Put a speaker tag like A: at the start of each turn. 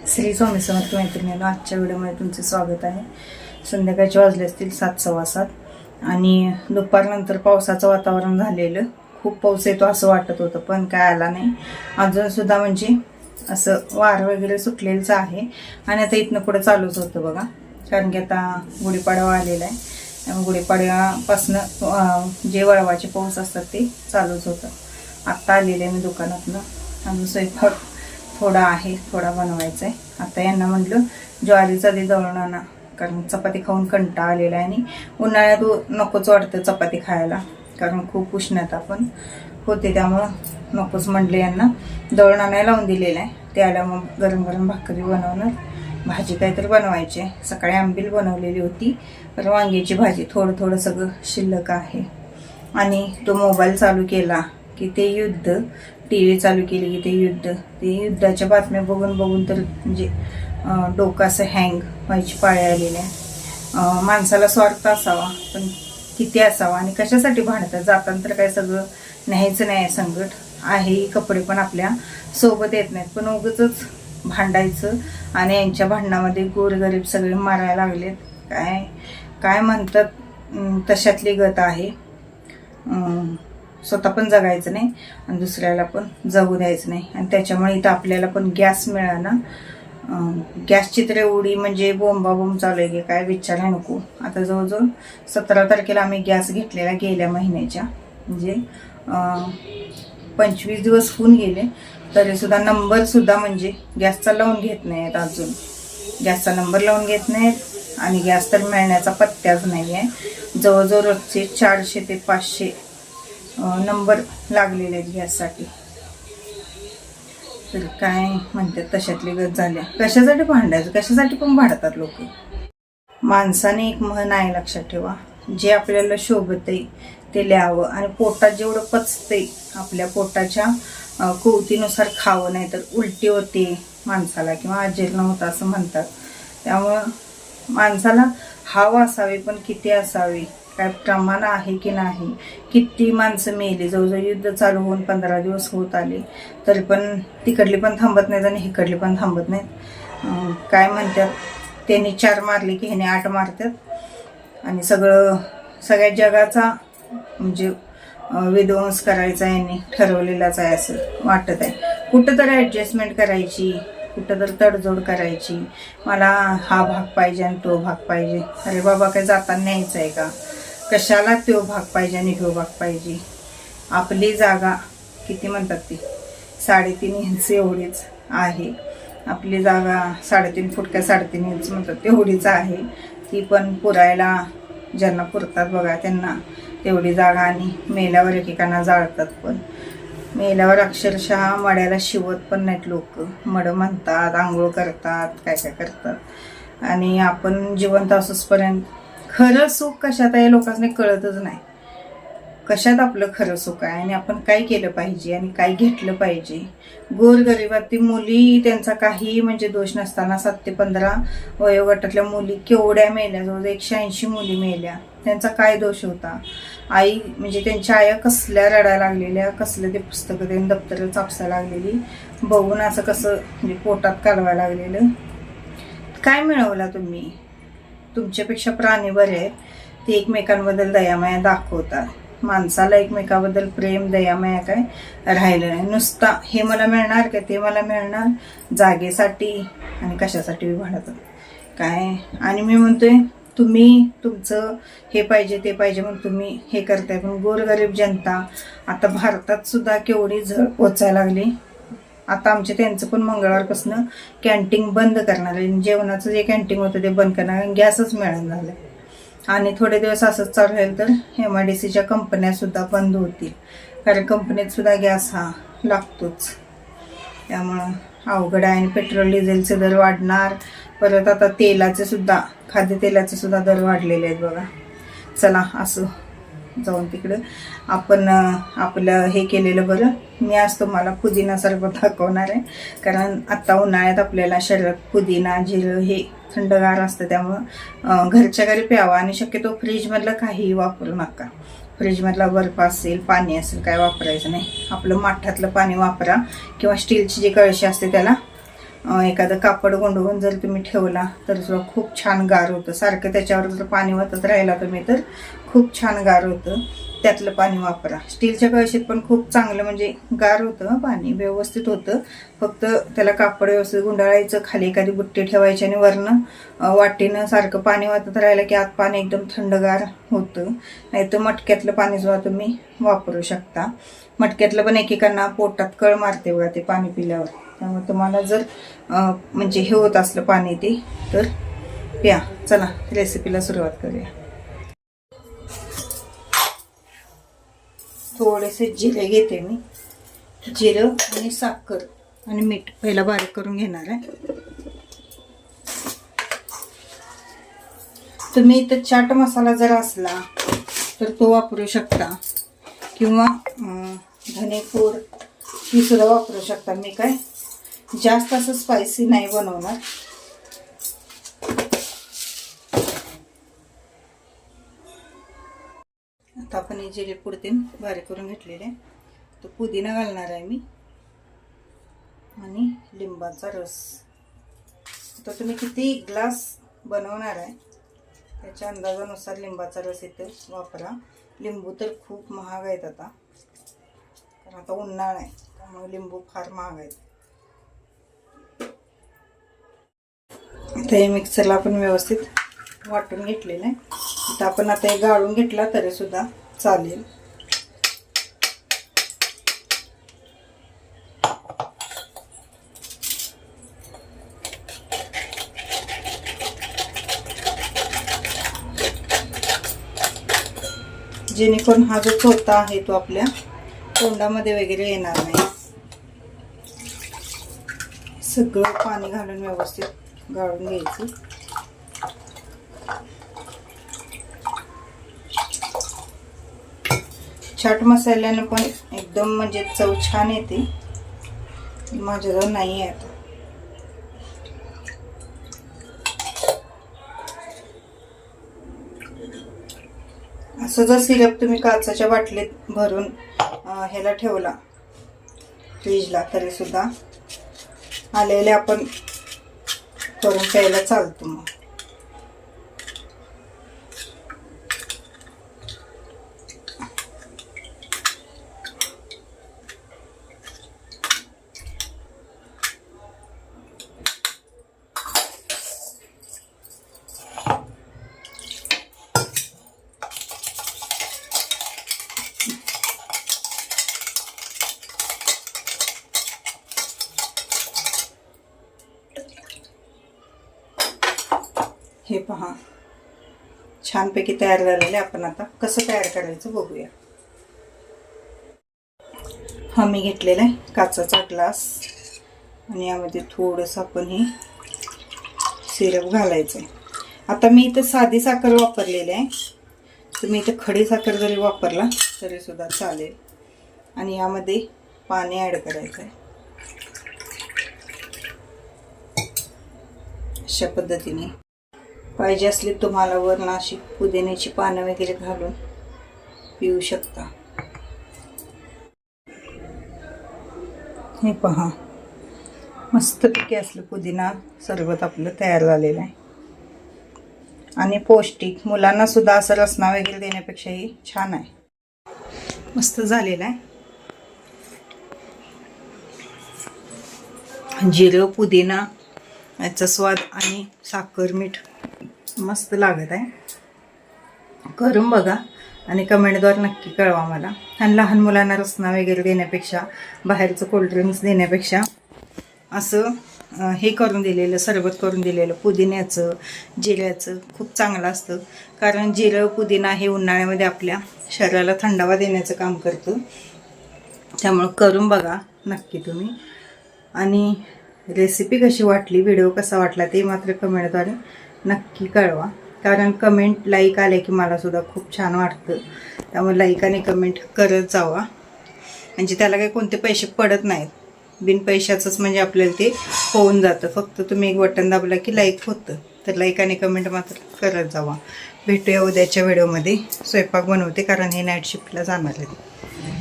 A: श्री स्वामी समर्थ मैत्रिणींनो, आजच्या व्हिडिओमध्ये तुमचे स्वागत आहे. संध्याकाळचे वाजले असतील 7:15 आणि दुपारनंतर पावसाचं वातावरण झालेलं. खूप पाऊस येतो असं वाटत होतं, पण काय आला नाही अजूनसुद्धा. म्हणजे असं वार वगैरे सुटलेलंच आहे आणि आता इथनं पुढं चालूच होतं बघा. कारण की आता गुढीपाडवा आलेला आहे, त्यामुळे गुढीपाडव्यापासनं जे वळवाचे पाऊस असतात ते चालूच होतं. आत्ता आलेले मी दुकानातनं. अजून स्वयंपाक थोडा आहे, थोडा बनवायचा आहे. आता यांना म्हटलं ज्वारीचा दे दळून आणा, कारण चपाती खाऊन कंटाळा आलेला आहे आणि उन्हाळ्यात नकोच वाटतं चपाती खायला, कारण खूप उष्णता पण होते. त्यामुळं नकोच म्हटलं. यांना दळूण आणायला लावून दिलेलं आहे. ते आल्या मग गरम गरम भाकरी बनवणार, भाजी काहीतरी बनवायची आहे. सकाळी आंबील बनवलेली होती, तर वांग्याची भाजी, थोडं थोडं सगळं शिल्लक आहे. आणि तो मोबाईल चालू केला की ते युद्ध, टी व्ही चालू केली की ते युद्ध, ते युद्धाच्या बातम्या बघून बघून तर म्हणजे डोकं असं हँग व्हायची पाळी आलेली आहे. माणसाला स्वार्थ असावा, पण किती असावा आणि कशासाठी भांडतात? जाताना तर काय सगळं न्यायचं नाही संकट आहे, कपडे पण आपल्या सोबत येत नाहीत, पण उगाचच भांडायचं आणि यांच्या भांडणामध्ये गोरगरीब सगळे मारायला लागलेत. काय काय म्हणतात तशातली गत आहे. स्वतः पण जगायचं नाही आणि दुसऱ्याला पण जगू द्यायचं नाही. आणि त्याच्यामुळे इथं आपल्याला पण गॅस मिळाला. गॅसची तर एवढी म्हणजे बोंबाबोंब चालू आहे की काय विचारायला नको. आता जवळजवळ 17 तारखेला आम्ही गॅस घेतलेला, गेल्या महिन्याच्या, म्हणजे 25 दिवस होऊन गेले, तरीसुद्धा नंबरसुद्धा म्हणजे गॅसचा लावून घेत नाहीत. अजून गॅसचा नंबर लावून घेत नाहीत आणि गॅस तर मिळण्याचा पत्त्याच नाही आहे. जवळजवळ रोजचे 400 ते 500 नंबर लागलेले आहेत गॅससाठी. तर काय म्हणतात तशातली गत झाल्या. कशासाठी भांडायचं? कशासाठी पण भांडतात लोक. माणसाने एक म्हण आहे, लक्षात ठेवा, जे आपल्याला शोभतंय ते लिहावं आणि पोटात जेवढं पचतंय आपल्या पोटाच्या कुवतीनुसार खावं, नाही तर उलटी होते माणसाला किंवा अजीर्ण होतं असं म्हणतात. त्यामुळं माणसाला हवं असावे, पण किती असावे, काय प्रमाण आहे की नाही. किती माणसं मेली. जवळजवळ युद्ध चालू होऊन 15 दिवस होत आले, तरी पण तिकडली पण थांबत नाहीत आणि इकडली पण थांबत नाहीत. काय म्हणतात, त्यांनी 4 मारले की ह्याने 8 मारतात आणि सगळ्या जगाचा म्हणजे विध्वंस करायचा यांनी ठरवलेलाच आहे असं वाटत आहे. कुठं तरी ॲडजस्टमेंट करायची, कुठं तर तडजोड करायची. मला हा भाग पाहिजे आणि तो भाग पाहिजे. अरे बाबा, काय जाताना न्यायचं आहे का? कशाला तो भाग पाहिजे आणि तो भाग पाहिजे? आपली जागा किती म्हणतात ती 3.5 इंच एवढीच आहे. आपली जागा 3.5 फूट काय 3.5 इंच म्हणतात तेवढीच आहे. ती पण पुरायला ज्यांना पुरतात बघा त्यांना तेवढी जागा. आणि मेल्यावर एकेकांना जाळतात, पण मेल्यावर अक्षरशः मड्याला शिवत पण नाहीत लोक. मड म्हणतात, आंघोळ करतात, काय काय करतात. आणि आपण जिवंत असोपर्यंत खरं सुख कशात आहे लोकांनी कळतच नाही. कशात आपलं खरं सुख आहे आणि आपण काय केलं पाहिजे आणि काय घेतलं पाहिजे. गोरगरिबाती मुली, त्यांचा काही म्हणजे दोष नसताना 7 ते 15 वयोगटातल्या मुली केवढ्या मेल्या, जवळजवळ 180 मुली मेल्या. त्यांचा काय दोष होता? आई म्हणजे त्यांच्या आया कसल्या रडायला लागलेल्या, कसलं ते पुस्तकं त्यांनी दप्तरं चापसायला लागलेली बघून असं कसं म्हणजे पोटात कालवायला लागलेलं. काय मिळवला तुम्ही? तुमच्यापेक्षा प्राणी बरे आहेत, ते एकमेकांबद्दल दयामाया दाखवतात. माणसाला एकमेकाबद्दल प्रेम दयामाया काय राहिलं नाही. नुसता हे मला मिळणार का ते मला मिळणार, जागेसाठी आणि कशासाठी भांडतात काय. आणि मी म्हणतोय तुम्ही तुमचं हे पाहिजे ते पाहिजे म्हणून तुम्ही हे करताय, पण गोरगरीब जनता आता भारतात सुद्धा केवढी झळ पोचायला लागली. आता त्यांचं पण मंगळवारपासून कॅन्टीन बंद करणार आहे. जेवणाचं जे कॅन्टीन होतं ते बंद करणार आहे. गॅसच मिळालं झालं आणि थोडे दिवस असंच चालू राहील तर MIDCच्या कंपन्यासुद्धा बंद होतील, कारण कंपनीत सुद्धा गॅस हा लागतोच. त्यामुळं अवघड आहे. आणि पेट्रोल डिझेलचे दर वाढणार. परत आता तेलाचे सुद्धा, खाद्यतेलाचे सुद्धा दर वाढलेले आहेत बघा. चला असं जाऊन तिकडं आपण आपलं हे केलेलं बरं. मी आज तुम्हाला पुदिना सरबत दाखवणार आहे, कारण आत्ता उन्हाळ्यात आपल्याला शरीरात पुदिना जिरं हे थंडगार असतं, त्यामुळं घरच्या घरी प्यावा. आणि शक्यतो फ्रीजमधलं काहीही वापरू नका. फ्रीजमधला बर्फ असेल, पाणी असेल, काय वापरायचं नाही. आपलं माठातलं पाणी वापरा किंवा स्टीलची जी कळशी असते त्याला एखादं कापड गुंडवून जर तुम्ही ठेवला तर सुद्धा खूप छान गार होतं. सारखं त्याच्यावर जर पाणी वाहत राहिला तुम्ही तर खूप छान गार होतं. त्यातलं पाणी वापरा. स्टीलच्या कळशीत पण खूप चांगलं म्हणजे गार होतं पाणी, व्यवस्थित होतं. फक्त त्याला कापड व्यवस्थित गुंडाळायचं, खाली एखादी बुट्टी ठेवायची आणि वरनं वाटीनं सारखं पाणी वाहत राहिलं की आत पाणी एकदम थंडगार होतं. नाहीतर मटक्यातलं पाणी सुद्धा तुम्ही वापरू शकता. मटक्यातलं पण एकेकांना पोटात कळ मारते बघा ते पाणी पिल्यावर. त्यामुळे तुम्हाला जर म्हणजे हे होत असलं पाणी ते तर प्या. चला रेसिपीला सुरुवात करूया. थोडेसे जिरे घेते मी. जिरं आणि साखर आणि मीठ पहिला बारीक करून घेणार आहे. तुम्ही इथं चाट मसाला जर असला तर तो वापरू शकता किंवा धनेपूड ही सुद्धा वापरू शकता. मी काय जास्त असं स्पायसी नाही बनवणार. आता आपण हे जिरे पुडते बारीक करून घेतलेले. तो पुदिना घालणार आहे मी आणि लिंबाचा रस. तर तुम्ही किती ग्लास बनवणार आहे त्याच्या अंदाजानुसार लिंबाचा रस इथे वापरा. लिंबू तर खूप महाग आहेत आता, कारण आता उन्हाळा आहे त्यामुळे लिंबू फार महाग आहेत. ते मिक्सरला आपण व्यवस्थित वाटून घेतलेलं आहे. तर आपण आता हे गाळून घेतला तरी सुद्धा चालेल. जेणेकरून हा जो चोथा आहे तो आपल्या तोंडामध्ये वगैरे येणार नाही. सगळं पाणी घालून व्यवस्थित गाळून घ्यायचं. चाट मसाल्यानं पण एकदम म्हणजे चव छान येते. माझ्याजवळ नाही आहे आता. असं जर सिरप तुम्ही काचेच्या बाटलीत भरून ह्याला ठेवला फ्रीजला तरी सुद्धा आलेले आपण करून प्यायला चालतो. मग हे पहा छानपैकी तयार झालेले. आपण आता कसं तयार करायचं बघूया. हा मी घेतलेला आहे काचेचा ग्लास आणि यामध्ये थोडंसं आपण हे सिरप घालायचं आहे. आता मी इथं साधी साखर वापरलेली आहे. तुम्ही इथं खडी साखर जरी वापरला तरी सुद्धा चालेल. आणि यामध्ये पाणी ॲड करायचं आहे. अशा पद्धतीने पाहिजे असली तुम्हाला वरून अशी पुदिन्याची पानं वगैरे घालून पिऊ शकता. हे पहा मस्तपैकी असलं पुदिना सरबत आपलं तयार झालेलं आहे. आणि पौष्टिक, मुलांना सुद्धा असं रसना वगैरे देण्यापेक्षाही छान आहे. मस्त झालेलं आहे. जिरं पुदिना याचा स्वाद आणि साखर मीठ मस्त लागत आहे. करून बघा आणि कमेंटद्वारे नक्की कळवा मला. आणि लहान मुलांना रसना वगैरे देण्यापेक्षा, बाहेरचं कोल्ड्रिंक्स देण्यापेक्षा असं हे करून दिलेलं, सरबत करून दिलेलं पुदिन्याचं जिऱ्याचं खूप चांगलं असतं. कारण जिरं पुदिना हे उन्हाळ्यामध्ये आपल्या शरीराला थंडावा देण्याचं काम करतं. त्यामुळं करून बघा नक्की तुम्ही. आणि रेसिपी कशी वाटली, व्हिडिओ कसा वाटला ते मात्र कमेंटद्वारे नक्की कळवा. कारण कमेंट लाईक आले की मला सुद्धा खूप छान वाटतं. त्यामुळे लाईक आणि कमेंट करत जावा. म्हणजे त्याला काही कोणते पैसे पडत नाहीत. बिन पैशाचंच म्हणजे आपल्याला ते होऊन जातं. फक्त तुम्ही एक बटन दाबला की लाईक होतं. तर लाईक आणि कमेंट मात्र करत जावा. भेटूया उद्याच्या व्हिडिओमध्ये. स्वयंपाक बनवते कारण हे नाईट शिफ्टला जाणार आहे.